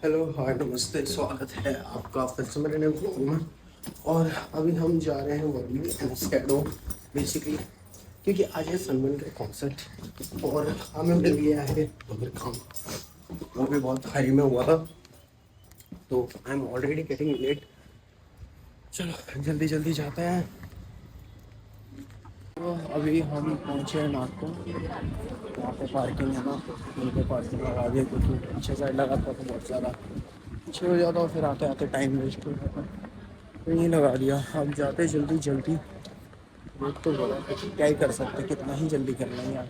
Hello hi नमस्ते, स्वागत है आपका फिर से मेरे नए व्लॉग में। और अभी हम जा रहे हैं वर्ली एंड स्कैडो बेसिकली, क्योंकि आज है सनबर्न का कॉन्सर्ट और हमें मिल गया है बगर काम। वो भी बहुत हरी में हुआ था, तो I am already getting late. चलो जल्दी जल्दी जाते हैं। तो अभी हम पहुँचे हैं नागपुर। वहाँ पे पार्किंग है ना, वहीं पे पार्किंग लगा दिया, क्योंकि पीछे साइड लगा था तो बहुत ज़्यादा पीछे हो जाता और फिर आते आते टाइम वेस्ट हो जाता, तो यहीं लगा दिया। अब जाते जल्दी जल्दी, वेट तो बोला क्या ही कर सकते, कितना ही जल्दी करना है यार।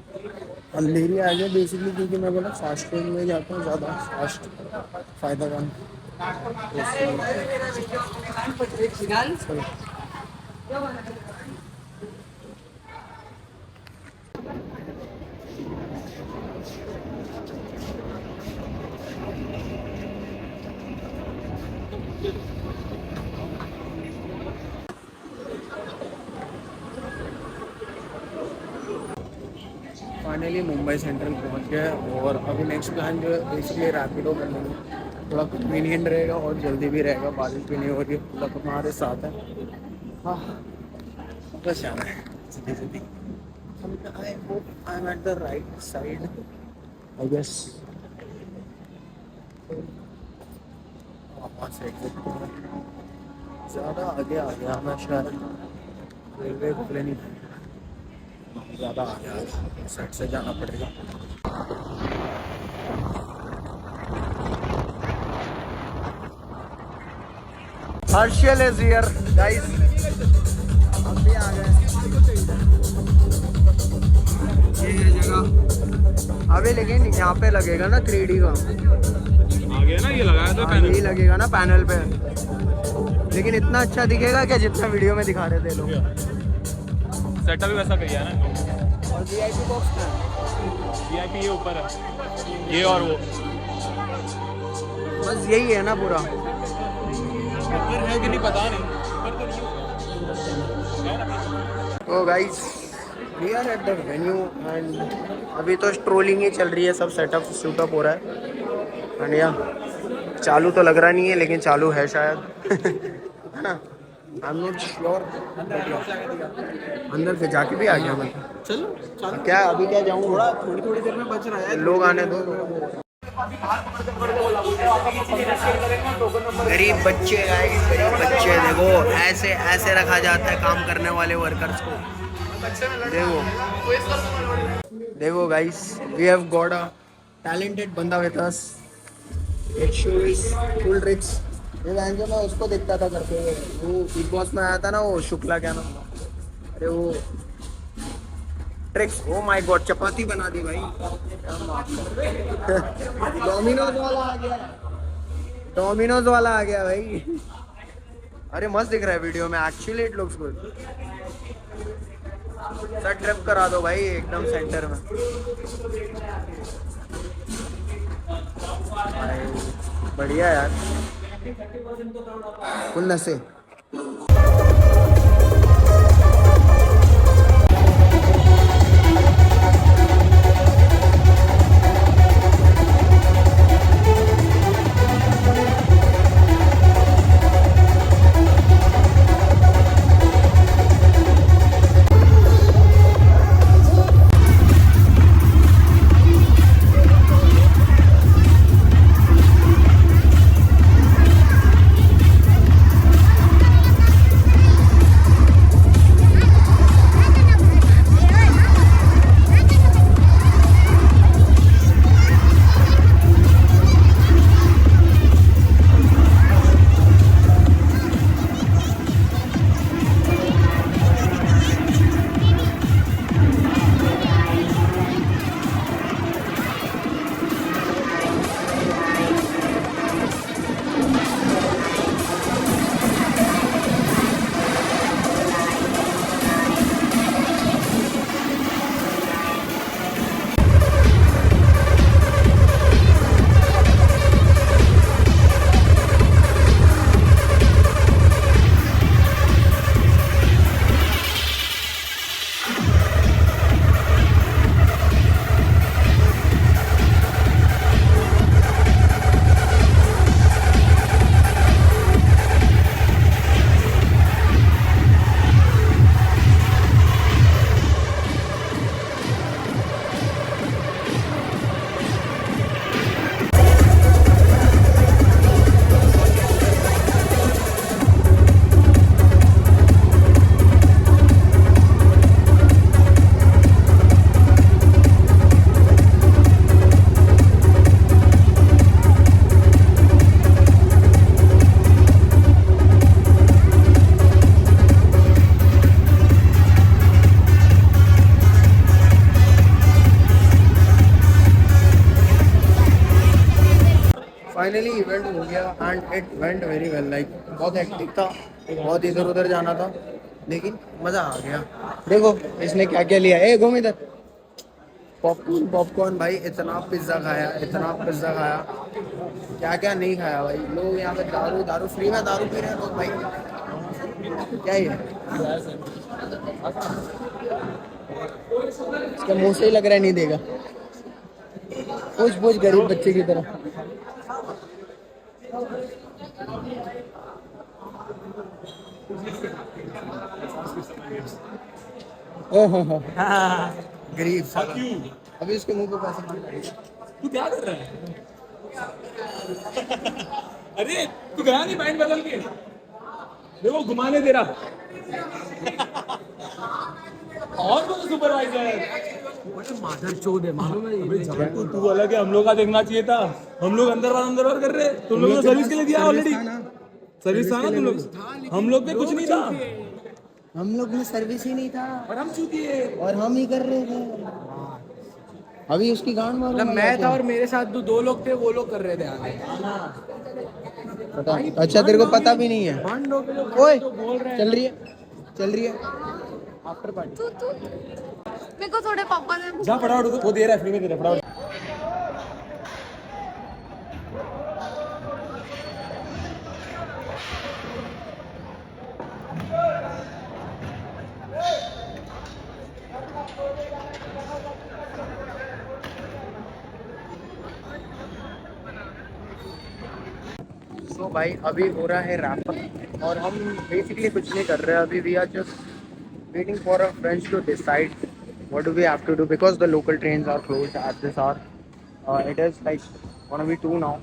अंधेरी आ गया बेसिकली, क्योंकि मैं बोला फास्ट ट्रेन में जाता हूँ, ज़्यादा फास्ट फ़ायदा कम। फाइनली मुंबई सेंट्रल पहुंच गए और अभी नेक्स्ट प्लान जो है बेसिकली रैपिडो करने में थोड़ा कन्वीनियंट रहेगा और जल्दी भी रहेगा। बारिश भी नहीं हो रही, मतलब हमारे साथ है। हाँ बस जाना है जल्दी जल्दी। I hope I am at the right side I guess. ज़्यादा आगे आ गया मैं शायद, रेलवे खुले नहीं, ज़्यादा आ गया, साइड से जाना पड़ेगा। हर्षल इज हियर गाइस, हम भी आ गए। ये है जगह। अभी लेकिन यहाँ पे लगेगा ना 3D का, आगे ना ये लगाया था पैनल, यही लगेगा ना पैनल पे, लेकिन इतना अच्छा दिखेगा क्या जितना वीडियो में दिखा रहे थे लोग। सेटअप भी वैसा किया है ना। और VIP बॉक्स में VIP ये ऊपर है, ये और वो बस यही है ना पूरा। ऊपर है कि नहीं पता नहीं, तो guys we are at the venue and अभी तो स्ट्रोलिंग ही चल रही है, सब सेटअप शूटअप हो रहा है। एंड या चालू तो लग रहा नहीं है, लेकिन चालू है शायद है ना, आई एम नॉट श्योर। अंदर से जाके भी आ गया मैं। चलो क्या अभी क्या जाऊँ, थोड़ा थोड़ी देर में बच रहा है, लोग आने दो। गरीब बच्चे गाइस, गरीब बच्चे देखो, ऐसे ऐसे रखा जाता है काम करने वाले वर्कर्स को। देखो देखो guys, we have got a talented बंदा with us. It shows full tricks. ये जो मैं उसको देखता था करते हुए, वो बिग बॉस में आया था ना, वो शुक्ला, क्या नाम था, अरे वो ट्रिक्स। ओ माय गॉड, चपाती बना दी भाई। डोमिनोज वाला आ गया, डोमिनोज वाला आ गया भाई। अरे मस्त दिख रहा है वीडियो में, actually it looks good. Sir trip करा दो भाई एकदम सेंटर में। बढ़िया यार, फुल नशे। फाइनली इवेंट हो गया and it went very well. Like बहुत हेक्टिक था, बहुत इधर उधर जाना था, लेकिन मज़ा आ गया। देखो इसने क्या क्या लिया। ए घूम इधर। पॉपकॉर्न पॉपकॉर्न भाई, इतना पिज्ज़ा खाया, इतना पिज्ज़ा खाया, क्या क्या नहीं खाया भाई। लोग यहाँ पे दारू दारू फ्री में दारू पी रहे हैं लोग भाई, क्या ही है। इसके मुंह से ही लग रहा है नहीं देगा। पूछ पूछ गरीब बच्चे की तरह। ओहो गरीब साला। अभी उसके मुंह पे पैसे मार रहे हैं। तू क्या कर रहा है? अरे तू गया नहीं पैंट बदल के? देखो घुमाने दे रहा। और कौन सुपरवाइजर? माधर चोद है मालूम है। तू अलग है, हम लोग का देखना चाहिए था। हम लोग अंदर बार कर रहे। तुम लोग तो सर्विस के लिए दिया ऑलरेडी। सर्विस था ना तुम लोग। हम लोग पे कुछ नहीं था। हम लोग में सर्विस ही नहीं था और हम चूतिए। और हम ही कर रहे थे। अभी उसकी गांड मारो। मैं था और मेरे साथ दो लोग थे, वो लोग कर रहे थे आगे। पता अच्छा तेरे को पता भी नहीं है। ओए चल रही है चल रही है आफ्टर पार्टी। तू मेरे को थोड़े पापा ने जा फटाफट, वो दे रहा है फ्री में दे रहा है फटाफट। तो भाई अभी हो रहा है रैप अप और हम बेसिकली कुछ नहीं कर रहे हैं अभी। We are just waiting for a friends to decide what do we have to do because the local trains are closed at this hour. It is like 1:02 now.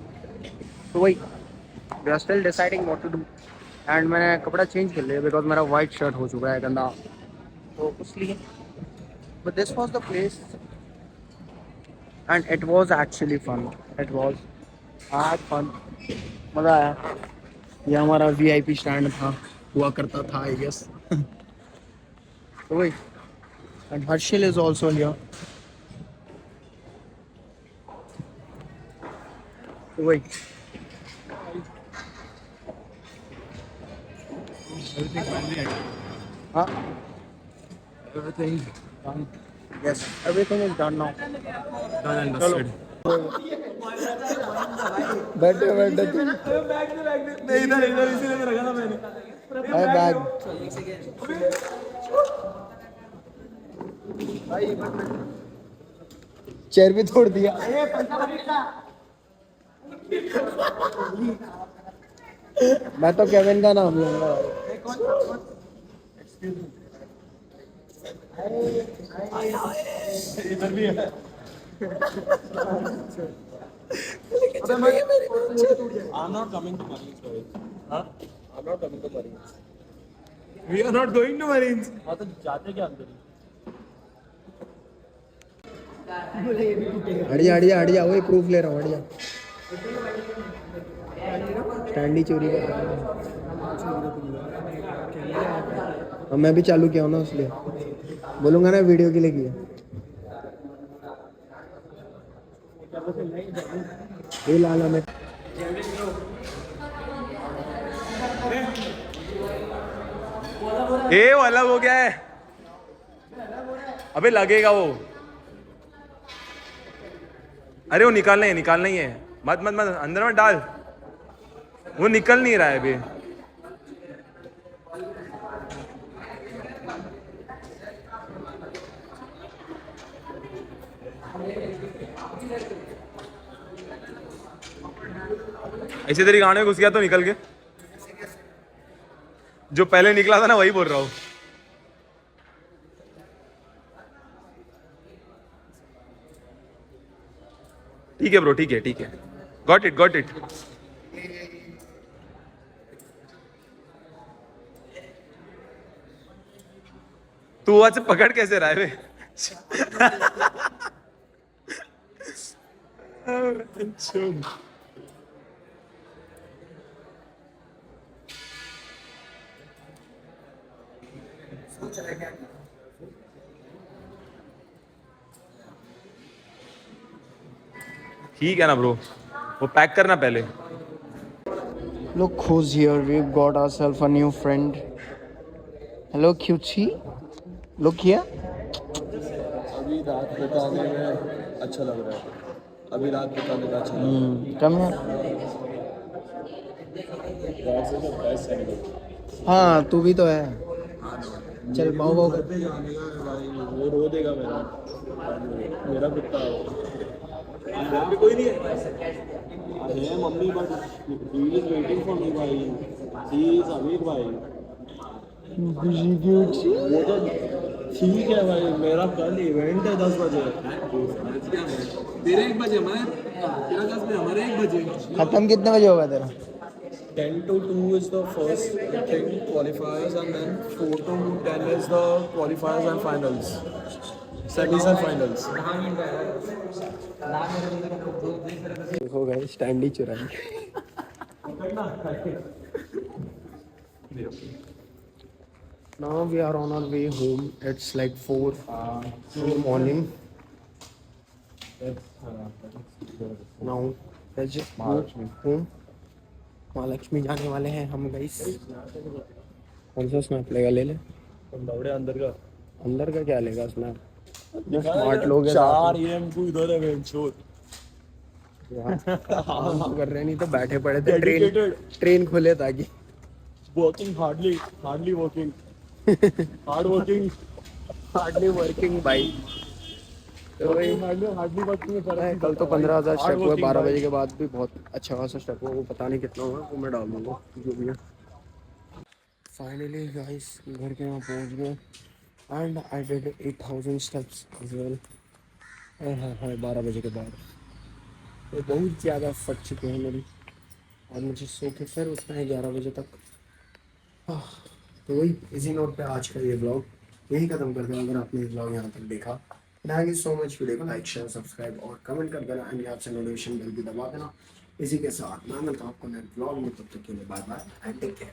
तो वही we are still deciding what to do and मैंने कपड़ा change कर लिया because मेरा white shirt हो चुका है गंदा, तो इसलिए। But this was the place and it was actually fun. It was fun, मज़ा आया। ये हमारा VIP स्टैंड था, हुआ करता था आई गेस। तो वही and Harshil is also here. तो वही हाँ yes everything is done now. चलो बैठे बैठे तुम। नहीं इधर इधर इसीलिए तो रखा था मैंने। बैग चेयर भी तोड़ दिया। मैं तो केविन का नाम लूंगा। इधर भी है। I'm not coming to Marines, sorry. Huh? I'm not coming to Marines. We are not going to Marines. हाँ तो जाते क्या अंदर ही? हटिया हटिया वही प्रूफ ले रहा हूँ। हटिया स्टैंड ही चोरी कर रहा है। अब मैं भी चालू किया हूँ ना, इसलिए बोलूँगा ना वीडियो के लिए किया। ये लाला में वो अलग हो गया है। अबे लगेगा वो। अरे वो निकालना ही है। मत मत मत अंदर मत डाल, वो निकल नहीं रहा है अभी। ऐसे तेरी गाने में घुस गया तो निकल के। जो पहले निकला था ना वही बोल रहा हूँ। ठीक है ब्रो, ठीक है। Got it. तू वहां से पकड़ कैसे रहा है बे? ठीक है ना ब्रो, वो पैक करना पहले। Look who's here. We've got ourselves a new friend. Hello, cutie. Look here. अभी रात बिताने में अच्छा लग रहा है. अभी रात बिताने में अच्छा लग रहा है. Come here. रात से तो बेस्ट है. हाँ तू भी तो है. चल बाओ बाओ घर कर. पे जाने का है भाई. वो रो देगा मेरा. मेरा कुत्ता है वो. घर पे कोई नहीं है. है mummy but he is waiting for me भाई. ही इज अमीर भाई. वो तो ठीक है भाई. मेरा कल इवेंट है 10 बजे. तेरे 1 बजे हमारे तेरा 10 बजे हमारे 1 बजे. खत्म कितने बजे होगा तेरा? 10 to 2 is the first thing, qualifiers, and then 4 to 10 is the qualifiers and finals. Semis and finals. हो गए स्टैंड ही चुराई. Now we are on our way home. It's like 4 in the morning. Now let's just go home. Mahalakshmi जाने वाले हैं हम guys. कौन सा snap लेगा? ले ले. दौड़े अंदर का. अंदर का क्या लेगा स्नैप? स्मार्ट लोग हैं. 4 AM को इधर है बेंच शोर. काम कर रहे नहीं तो बैठे पड़े थे. ट्रेन खुले ताकि Working hardly working. Hard working. Hardly working भाई. तो वही hardly working है. कल तो 15,000 स्टेप हुए. Hard 12 working बजे के बाद भी बहुत अच्छा खासा स्टेप हुआ. वो पता नहीं कितना हुआ. वो मैं डाल दूंगा जो भी है. फाइनली गाइस घर के यहाँ पहुँच गए. And I did 8,000 steps as well. हाँ 12 बजे के बाद तो बहुत ज़्यादा फट चुके हैं मेरी. और मुझे सो के फिर उठना है 11 बजे तक. तो वही इसी नोट पे आज का ये ब्लॉग यही खत्म कर दें. अगर आपने ये ब्लॉग यहाँ तक देखा, thank you so much. Video को लाइक शेयर सब्सक्राइब और कमेंट कर देना. एंड यहाँ से नोटिफिकेशन बेल भी दबा देना. इसी के साथ मैं मिलता हूँ आपको नए ब्लॉग में. तब तक के लिए bye bye and take care.